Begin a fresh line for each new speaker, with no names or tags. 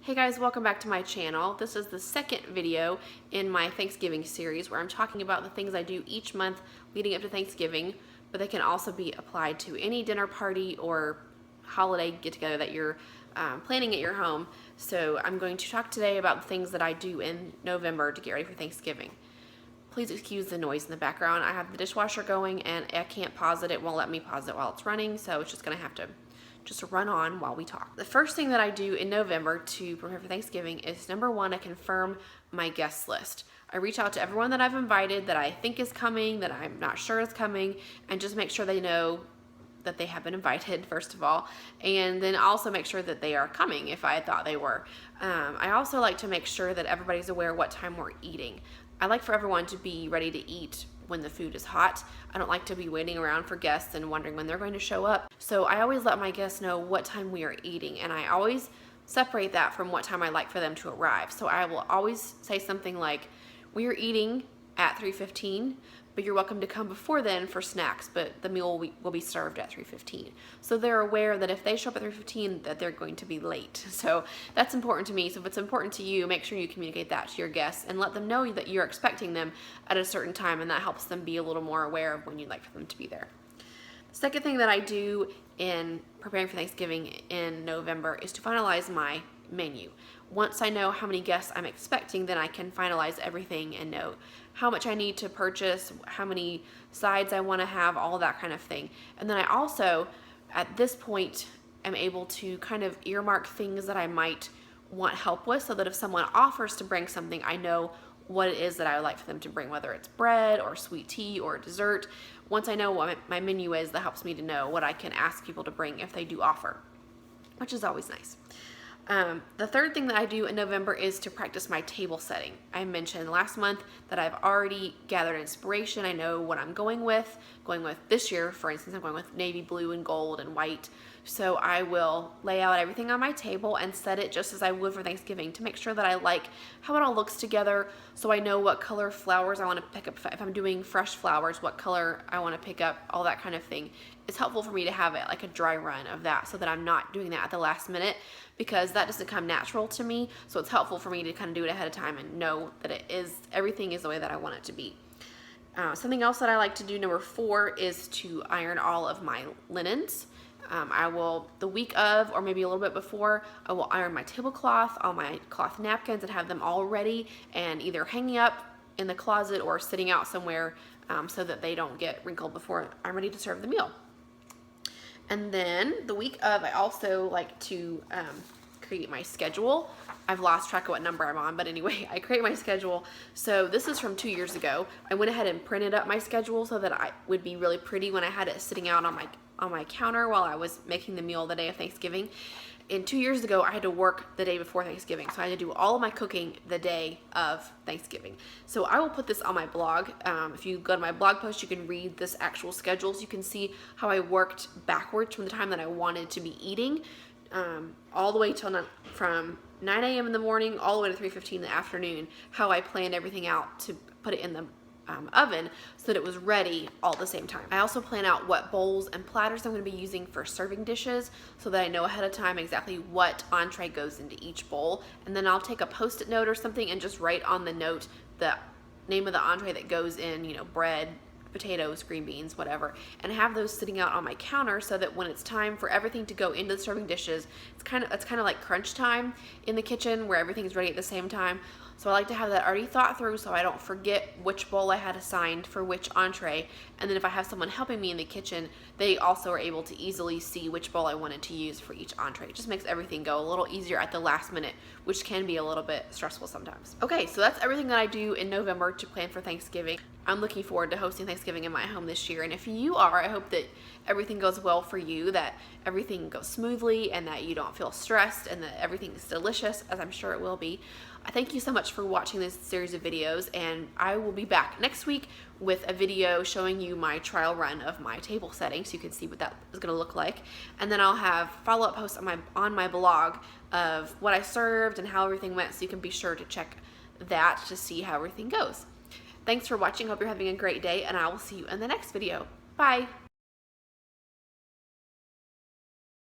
Hey guys, welcome back to my channel. This is the second video in my Thanksgiving series where I'm talking about the things I do each month leading up to Thanksgiving, but they can also be applied to any dinner party or holiday get-together that you're planning at your home. So I'm going to talk today about the things that I do in November to get ready for Thanksgiving. Please excuse the noise in the background. I have the dishwasher going and I can't pause it. It won't let me pause it while it's running, so it's just gonna have to just run on while we talk. The first thing that I do in November to prepare for Thanksgiving is number one, I confirm my guest list. I reach out to everyone that I've invited that I think is coming, that I'm not sure is coming, and just make sure they know that they have been invited, first of all, and then also make sure that they are coming if I thought they were. I also like to make sure that everybody's aware what time we're eating. I like for everyone to be ready to eat when the food is hot. I don't like to be waiting around for guests and wondering when they're going to show up. So I always let my guests know what time we are eating, and I always separate that from what time I like for them to arrive. So I will always say something like, we are eating at 3:15, but you're welcome to come before then for snacks, but the meal will be served at 3:15. So they're aware that if they show up at 3:15 that they're going to be late. So that's important to me. So if it's important to you, make sure you communicate that to your guests and let them know that you're expecting them at a certain time, and that helps them be a little more aware of when you'd like for them to be there. Second thing that I do in preparing for Thanksgiving in November is to finalize my menu. Once I know how many guests I'm expecting, then I can finalize everything and know how much I need to purchase, how many sides I want to have, all that kind of thing. And then I also, at this point, am able to kind of earmark things that I might want help with, so that if someone offers to bring something, I know what it is that I would like for them to bring, whether it's bread or sweet tea or dessert. Once I know what my menu is, that helps me to know what I can ask people to bring if they do offer, which is always nice. The third thing that I do in November is to practice my table setting. I mentioned last month that I've already gathered inspiration. I know what I'm going with. This year, for instance, I'm going with navy blue and gold and white. So I will lay out everything on my table and set it just as I would for Thanksgiving to make sure that I like how it all looks together, so I know what color flowers I want to pick up. If I'm doing fresh flowers, what color I want to pick up, all that kind of thing. It's helpful for me to have it like a dry run of that, so that I'm not doing that at the last minute, because that doesn't come natural to me. So it's helpful for me to kind of do it ahead of time and know that everything is the way that I want it to be. Something else that I like to do, number 4, is to iron all of my linens. I will, the week of, or maybe a little bit before, I will iron my tablecloth, all my cloth napkins, and have them all ready and either hanging up in the closet or sitting out somewhere, so that they don't get wrinkled before I'm ready to serve the meal. And then the week of, I also like to create my schedule. I've lost track of what number I'm on, but anyway, I create my schedule. So this is from 2 years ago. I went ahead and printed up my schedule so that I would be really pretty when I had it sitting out on my counter while I was making the meal the day of Thanksgiving. And 2 years ago, I had to work the day before Thanksgiving, so I had to do all of my cooking the day of Thanksgiving. So I will put this on my blog. If you go to my blog post, you can read this actual schedule, so you can see how I worked backwards from the time that I wanted to be eating, all the way till from 9 a.m. in the morning all the way to 3:15 in the afternoon, how I planned everything out to put it in the oven so that it was ready all at the same time. I also plan out what bowls and platters I'm going to be using for serving dishes, so that I know ahead of time exactly what entree goes into each bowl. And then I'll take a post-it note or something and just write on the note the name of the entree that goes in, bread, potatoes, green beans, whatever, and have those sitting out on my counter, so that when it's time for everything to go into the serving dishes, it's kind of like crunch time in the kitchen where everything's ready at the same time. So I like to have that already thought through, so I don't forget which bowl I had assigned for which entree. And then if I have someone helping me in the kitchen, they also are able to easily see which bowl I wanted to use for each entree. It just makes everything go a little easier at the last minute, which can be a little bit stressful sometimes. Okay, so that's everything that I do in November to plan for Thanksgiving. I'm looking forward to hosting Thanksgiving in my home this year, and if you are, I hope that everything goes well for you, that everything goes smoothly, and that you don't feel stressed, and that everything is delicious, as I'm sure it will be. I thank you so much for watching this series of videos, and I will be back next week with a video showing you my trial run of my table setting, so you can see what that is going to look like. And then I'll have follow-up posts on my blog of what I served and how everything went, so you can be sure to check that to see how everything goes. Thanks for watching. Hope you're having a great day, and I will see you in the next video. Bye!